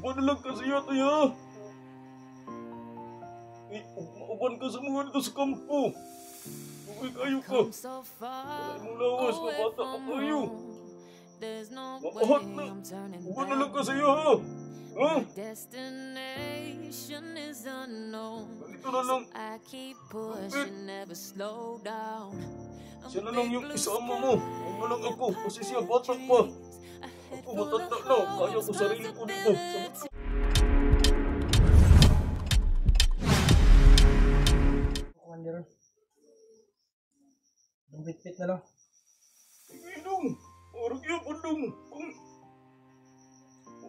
Uban na lang kasi yata ya. Uban ka sa mga dito sa kampo. Uy, kayo ka. Wala mong lawas na bata pa kayo. Makahat na. Uban na lang kasi ya ha. Ha? Ganito na lang. Siya na lang yung isama mo. Huwag na lang ako kasi siya bata pa. Ako matanda na. Kaya ko sarili ko dito. Commander. Ang bitbit na lang. Inong. Parang yan pandong. Kung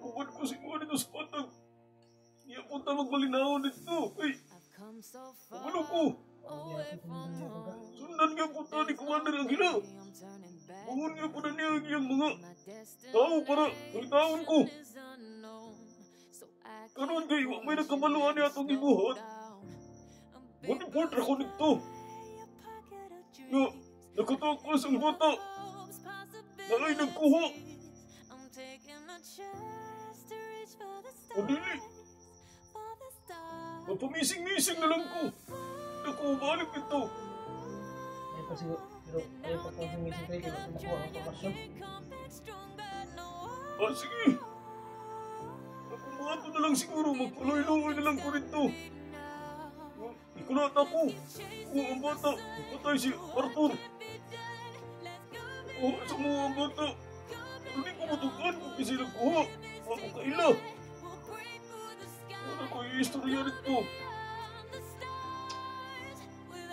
ubad ko si mga dito sa patag. Iya punta magmalinaw dito. Ay. Ano ko? Sundan nga punta ni Commander ang gila. Bangun nga po na niya ang mga tao para magtaon ko. Karoon kayo, may nagkamaluan niya itong ibuhat. Maniport ako nito. Nakatakas ang bata. Nalay nagkuha. Madili. Mapamising-mising na lang ko. Naku, balik ito. Ay pa siguro. Pero ay pa kung humising kayo. Kaya nakuha ang kapasyon. Sige. Nakumato na lang siguro. Magpaloy-loy na lang ko rito. Ikulat ako. Ang bata. Patay si Arthur. Sa mga bata. Hindi ko matukan kung kasi nagkuha. Ako kaila. Wala ko yung istorya rito.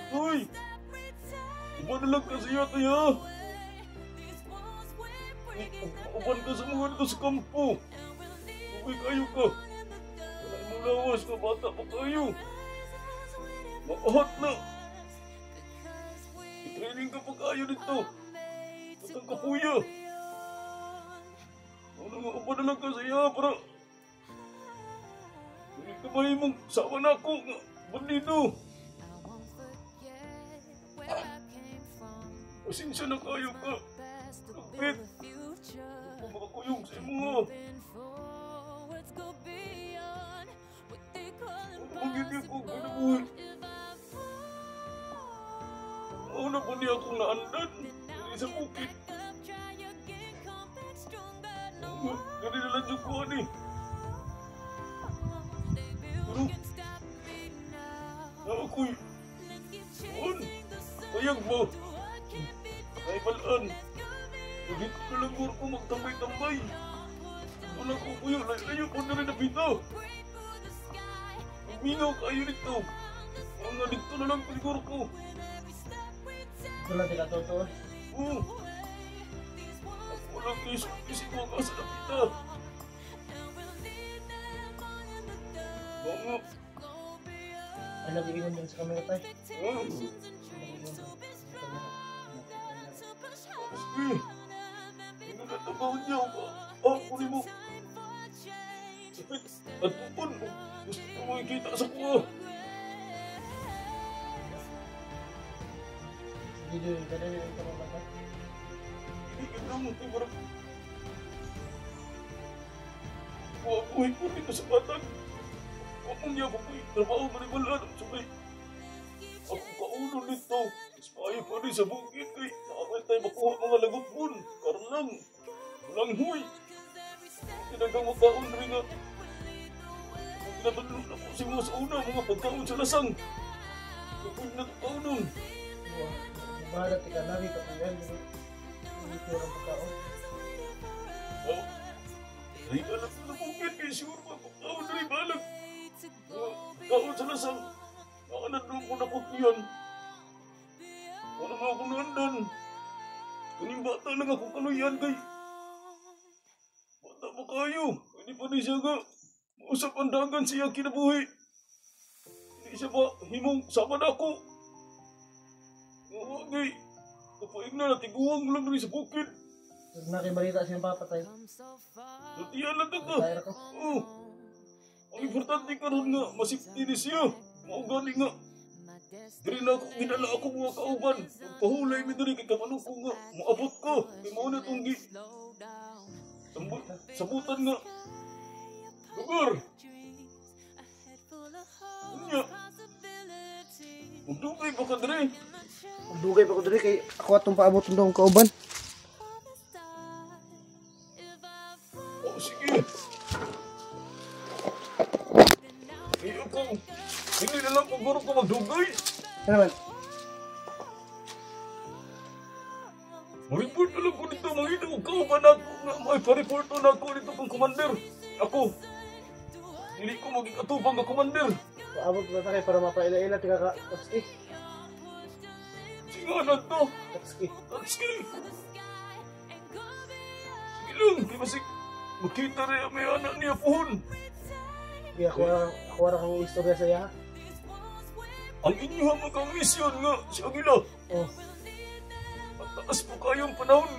Hoy! Uban na lang kasi yata ya. Uban ka sa mga dito sa kampo. Uy, kayo ka. Wala mong lawas ka. Bata pa kayo. Makahat na. I-training ka pa kayo dito. At ang kapuya. Ano nga uban na lang kasi ya para hindi ka ba mong sawa na ako nga bandido. Pasensya na kayo ka. Kapit. Ako makakuyong sa mga. Magiging ako ganabuhin. Mauna po niya akong naandan. Hindi sa bukit. Gani na lang yung kuha ni. Pero, na ako'y, payag mo. Ay balaan. Hindi ko na lang ko magtambay-tambay. Wala ko kuya. Layo po na rin nabitaw. Mingaw kayo nito. Mga dito na lang siguro ko. Wala din ka totoo. Oo. Ako lang isip mo ka sa napita. Mga. Ay nag-iingon din sa kamera tayo. Sige. Hindi na tabaw niya. Kunin mo. At upon. Gusto ko makikita sa kuha. Video yung gano'n yung ito mga Higit lang ito parang. Buhay ko dito sa batag. Huwag mong niya po trabaho maniwalaan ang sabay. Ako kaulo nito. Ispayo pa rin sa bukid kay nakakay tayo makuha mga lagupon. Karlang. Walang huy. Tinagang magkaon rin nga. Kung pinatulog na po si mga sa una, mga pagkaon sa lasang. Kapag nataunon. Bahalat ka nabi ka po yan. Hindi ko lang pagkaon. Ay, alam ko na bukid kay sure pa pagkaon rin balag. Kaon sa lasang. Nakanandong ko na po yan. Wala nga akong nandan. Kaning bata lang ako kaluyan kay. Bata pa kayo. Hindi pa rin siya nga. Mausap ang dagan siya kinabuhi. Hindi siya ba himong sama na ako. Okay. Kapaig na natiguang mo lang rin sa bukid. Nakibalita siyang papatay. Lutihan lang ito ka. Tayar ko. Oo. Ang importante karon nga masipti ni siya. Maugani nga. Diri na ako, ginala ako mga kauban. Pahulay mi diri kay kamano ko nga. Maabot ko. Kay mao na itong sabutan nga. Lugar! Unya! Magdugay pa ka dre! Magdugay pa ko diri kay ako atong paabot ndong kauban. Oh, sige! Ay, ako! Hindi na lang paguro ko magdugay! Ano naman? Mareport na lang ko dito, mangita ko kauban ako nga may pareporto na ako dito kong commander. Ako! Hindi ko maging atubang na commander. Paabot na tayo para mapaila-ila tika ka. Tatski. Singanan to! Tatski. Tatski! Sige lang, di masik makita rin ang may anak niya pohon. Di ako ra kang istorya sa iya. Ang inyo magang misyon nga si Agila. Oh. At taas po kayong panahon.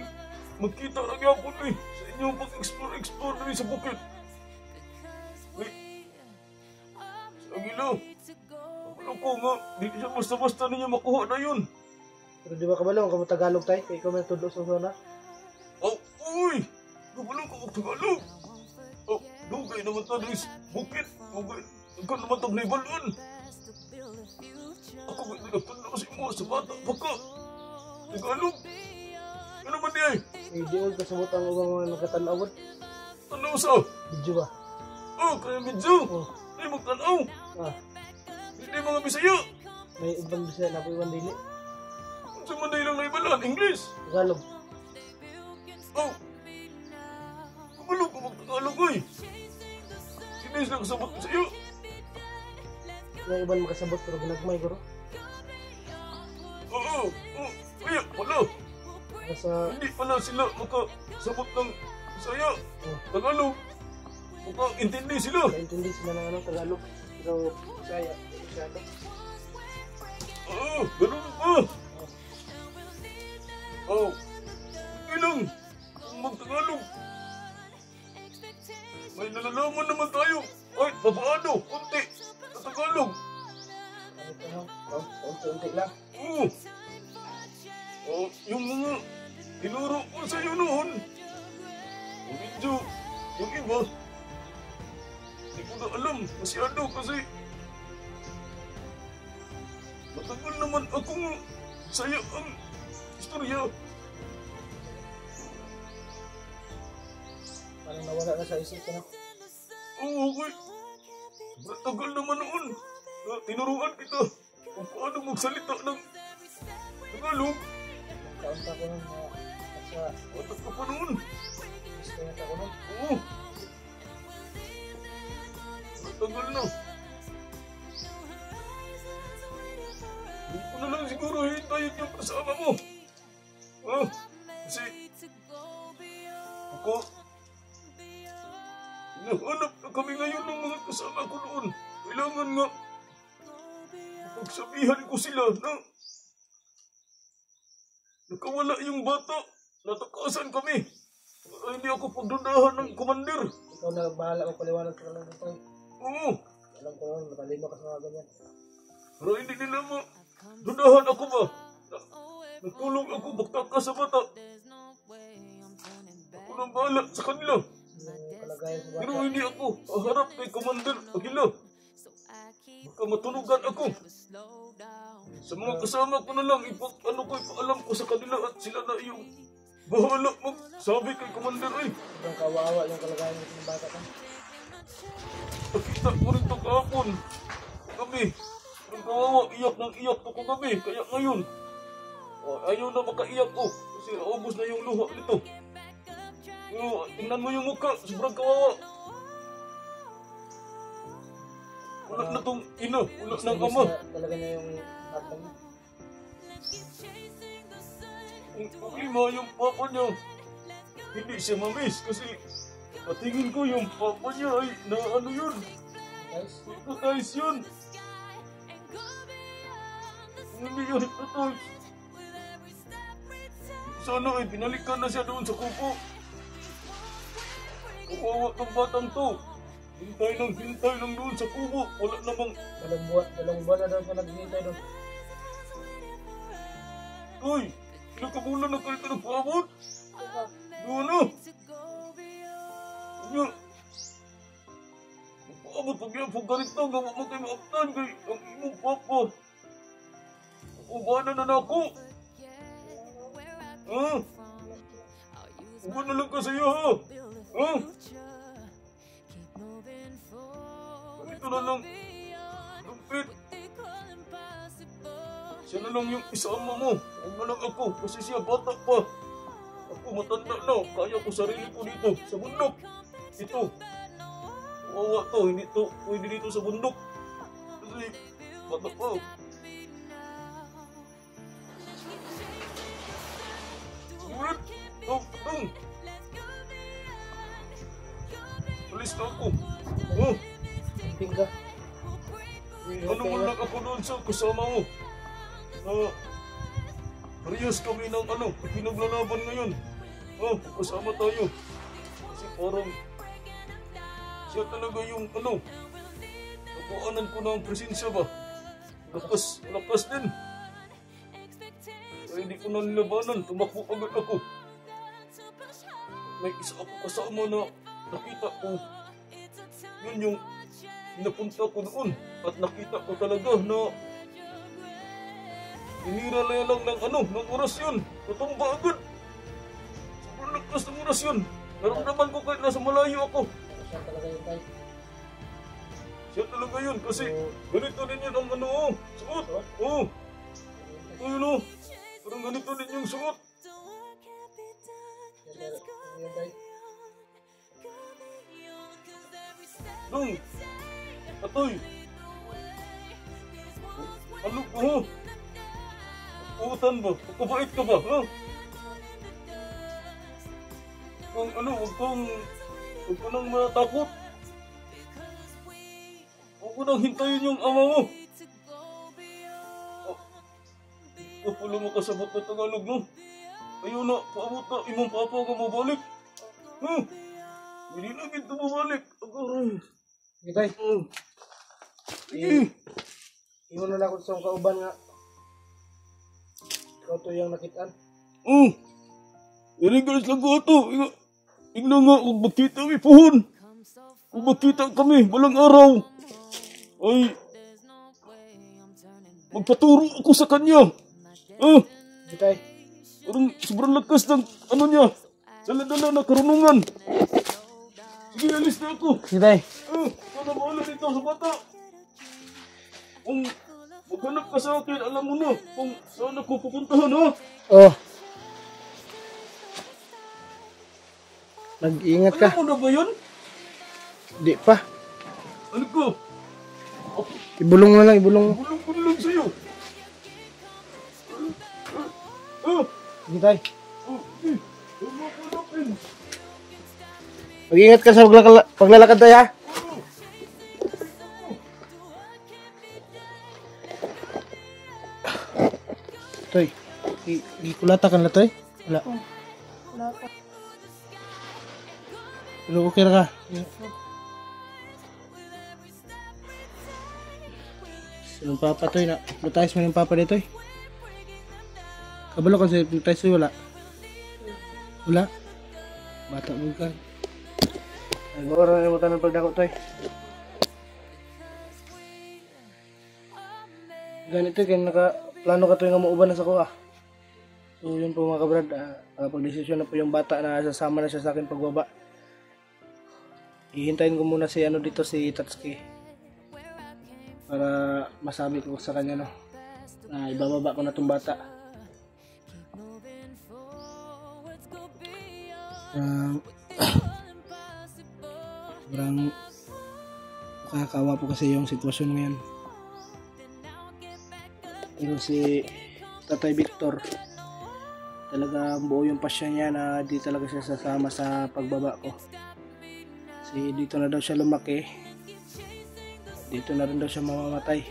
Magkita lang yapon sa inyong pag-explore rin sa bukid. Ay, si Agila. Ano ko nga, di siya basta-basta niya makuha na yun. Pero di ba kabalo kamo Tagalog tay? Kay ikaw man tudlo sa zona. Oh, uy! Gubalong ka mag-Tagalog. Oh, dugay naman ta rin sa bukid. Dugay. Ikaw naman itong naibalon. Ako may nagtanda kasi mo sa bata. Baka. Tagalog. Ano ba niya eh? Eh di og kasabot ang ubang mga nagkatanaw. Ano sa? Video ba? Oh, kaya medyo. Oh. Hindi magtanaw. Ah, Hindi mga Bisaya. may ibang bisaya na po ibang dili. Sa Manday lang naibalan. English. Tagalog. Oh. Gubalong ka mag-Tagalog eh. Sinis lang kasabot ko sa'yo. May ibang makasabot pero ginagmay guro. Oo. Oh. Kaya wala. Nasa Hindi pala sila makasabot ng Bisaya. oh, Tagalog. Makaintindi sila. naintindi sila ng ano Tagalog. Pero bisaya, masyado. Oo. Ganun ba? Oh. Sige lang. Kung mag-Tagalog. May nalalaman naman tayo. Ay, papaano? Kunti. Sa Tagalog. Kahit ano, unti-unti lang. Oo. Oh, yung mga tinuro ko sa'yo noon. Medyo, yung iba, hindi ko na alam masyado kasi matagal naman akong saya ang istorya. Parang nawala na sa isip ko na. Oo, okay. Tagal naman noon na tinuruan kita kung paano magsalita ng Tagalog. Kaunta ko nun sa Batak ka pa noon. gusto na ako nun. Oo. Tagal na. Hindi ko na lang siguro hintayin yung kasama mo. Ha? Kasi ako, hinahanap na kami ngayon ng mga kasama ko noon. Kailangan nga pagsabihan ko sila na nakawala yung bata. Natakasan kami. Hindi ako pagdudahan ng commander. Ikaw na bahala ko paliwanag ko lang dito. Oo. Alam ko nun, matalino ka sa mga ganyan. Pero hindi nila dudahan ako ba? Nagtulong ako magtakas sa bata. Ako nang bahala sa kanila. Yung kalagayan sa Pero bata. hindi ako harap kay Commander Aguila. Baka matunugan ako. Sa mga kasama ko na lang, ipaalam ko sa kanila at sila na yung bahala magsabi kay Commander ay. Sobrang kawawa yung kalagayan ng bata ka. Nakita ko rin ito kahapon. Gabi. Ang kawawa, iyak ng iyak to kagabi. Kaya ngayon, ayaw na makaiyak ko. Kasi naubos na yung luha nito. Tingnan mo yung mukha, sobrang kawawa. Wala na tong ina, wala ng ama. Talaga niya yung bata niya. Ang problema yung papa niya, hindi siya mamiss kasi patingin ko yung papa niya ay na ano yun, Guys, hypnotize yun. Hindi yun hypnotize. Sana ay binalikan na siya doon sa kupo. Kawawa ng batang to. Hintay lang doon sa kubo. Wala namang... dalawang buwan na daw pa naghihintay doon. Uy! Ilang kabulan na kayo ito nagpaabot? Doon na! Unya! salamat pag-iapog ka rito. Gawa mo kayo maaptan kay ang imong papa. Ubanan na ako. Ha? Uban na lang ka sa'yo ha. Ha? Ganito na lang. Lumpit. Siya na lang yung isama mo. Huwag na lang ako kasi siya bata pa. Ako matanda na. Kaya ko sarili ko dito sa bundok. Ito. Kawawa to. Hindi to pwede dito sa bundok. Kasi bata pa. Sulit. Tung. Alis na ako. Oh. Tingga. Ano man lang ako doon sa kasama mo. Parehas kami ng pinaglalaban ngayon. Kasama tayo. Kasi parang siya talaga yung nakuhanan ko ng presensya ba. Lakas din. Kaya hindi ko na nilabanan. Tumakbo agad ako. May isa ako kasama na nakita ko. Yun yung napunta ko doon. At nakita ko talaga na hinira lang ng oras yun. Natumba agad. Sobrang lakas ng oras yun. Naramdaman ko kahit nasa malayo ako. Siya talaga yun, tay. Siya talaga yun kasi ganito din yun ang suot. Ayun parang ganito din yung suot. Siya yun, tay. Dong, atoy. Ano ko ha? Uutan ba? Kapabait ka ba, ha? Huwag ka nang matakot. Huwag ko nang hintayin yung ama mo. Ikaw pala makasabot na Tagalog, no? Ayaw na, paabot na, imong papa ka mabalik. Ha? Hindi na ginto mabalik. Agoy. Sige, tay. Sige. Iwan na lang ako sa kauban nga. Ikaw to yung nakitaan. Guys lang ko ito. Tingnan nga kung magkita kami pohon. Kung magkita kami balang araw. Ay, magpaturo ako sa kanya. Sige, tay. Parang sobrang lakas ng niya. Dala-dala na karunungan. Sige, alis na ako. Sige, tay. Para mahala dito sa bata. Kung maghanap ka sa akin, alam mo na kung saan ako pupuntahan, ha? Oh. Mag-ingat ka. Alam mo na ba yun? Di pa. Ano ko? Ibulong na lang, ibulong. Bulong ko na lang sa'yo. Sige, tay. Ano ko natin? Mag-ingat ka sa paglalakad, tay, ha? Toy, ikulata ka na, Toy? Wala. Wala pa. Pero okay na ka. Sinong papa, Toy, na? Lutayos mo ng papa dito, Toy? Kabalo ka sa lutayos, Toy, wala? Wala? Bata mo ka. Ay, maura na mo tanong pagdako, Toy. Ganito, kaya naka-plano ka, Toy, nga mauban na sa kuha. So, yun po mga kabrad, pag-desisyon na po yung bata na sasama na siya sa akin pagbaba. Hihintayin ko muna si dito, si Tatsuki. Para masabi ko sa kanya, no, na ibababa ko na itong bata. Sobrang nakakawa po kasi yung sitwasyon ngayon. Pero si Tatay Victor, talaga buo yung pasya niya na di talaga siya sasama sa pagbaba ko. Kasi dito na daw siya lumaki. Dito na rin daw siya mamamatay.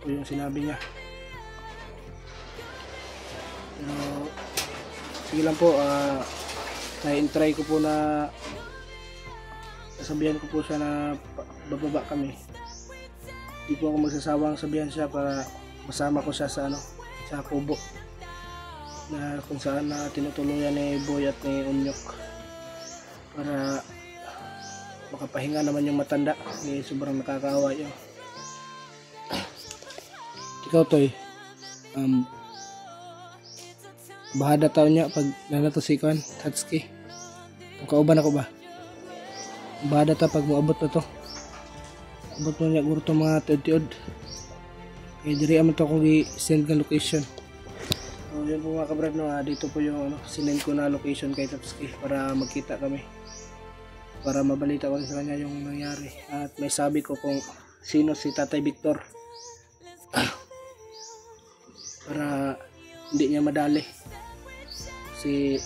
Ito yung sinabi niya. Pero, sige lang po, na-try ko po na sasabihan ko po siya na bababa kami. Di po ako magsasawang sabihan siya para masama ko siya sa sa kubo na kung saan na tinutuluyan ni Boy at ni Unyok para makapahinga naman yung matanda. Sobrang nakakaawa yun. Ikaw Toy, bahada taon niya pag nanato si Kwan, Tatsuki. Kung kauban ako ba? Bahada ta pag moabot na to. Abot mo niya guro itong mga tiod-tiod. Kaya diri aman to akong i-send ng location. So yun po mga kabrad, no, dito po yung sinend ko na location kay Tatsuki para magkita kami. Para mabalita ko rin sa kanya yung nangyari. At may sabi ko kung sino si Tatay Victor. Para hindi niya madali. Kasi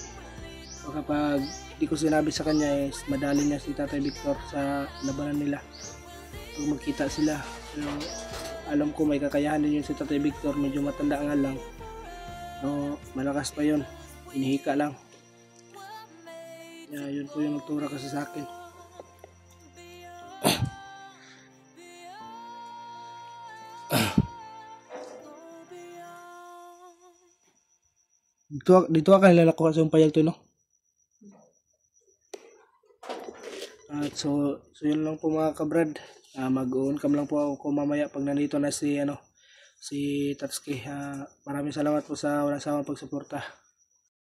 kapag hindi ko sinabi sa kanya is madali niya si Tatay Victor sa labanan nila. Pag magkita sila. So, alam ko may kakayahan din yun si Tatay Victor. Medyo matanda nga lang. So, malakas pa yun. Hinihika lang. Yun po yung nagtura kasi sa akin. Dito ka nila ko kasi yung payag to, no? At so yun lang po mga kabrad. Mag-on cam lang po ako mamaya pag nandito na si Tatsuki. Maraming salamat po sa walang sawang pagsuporta.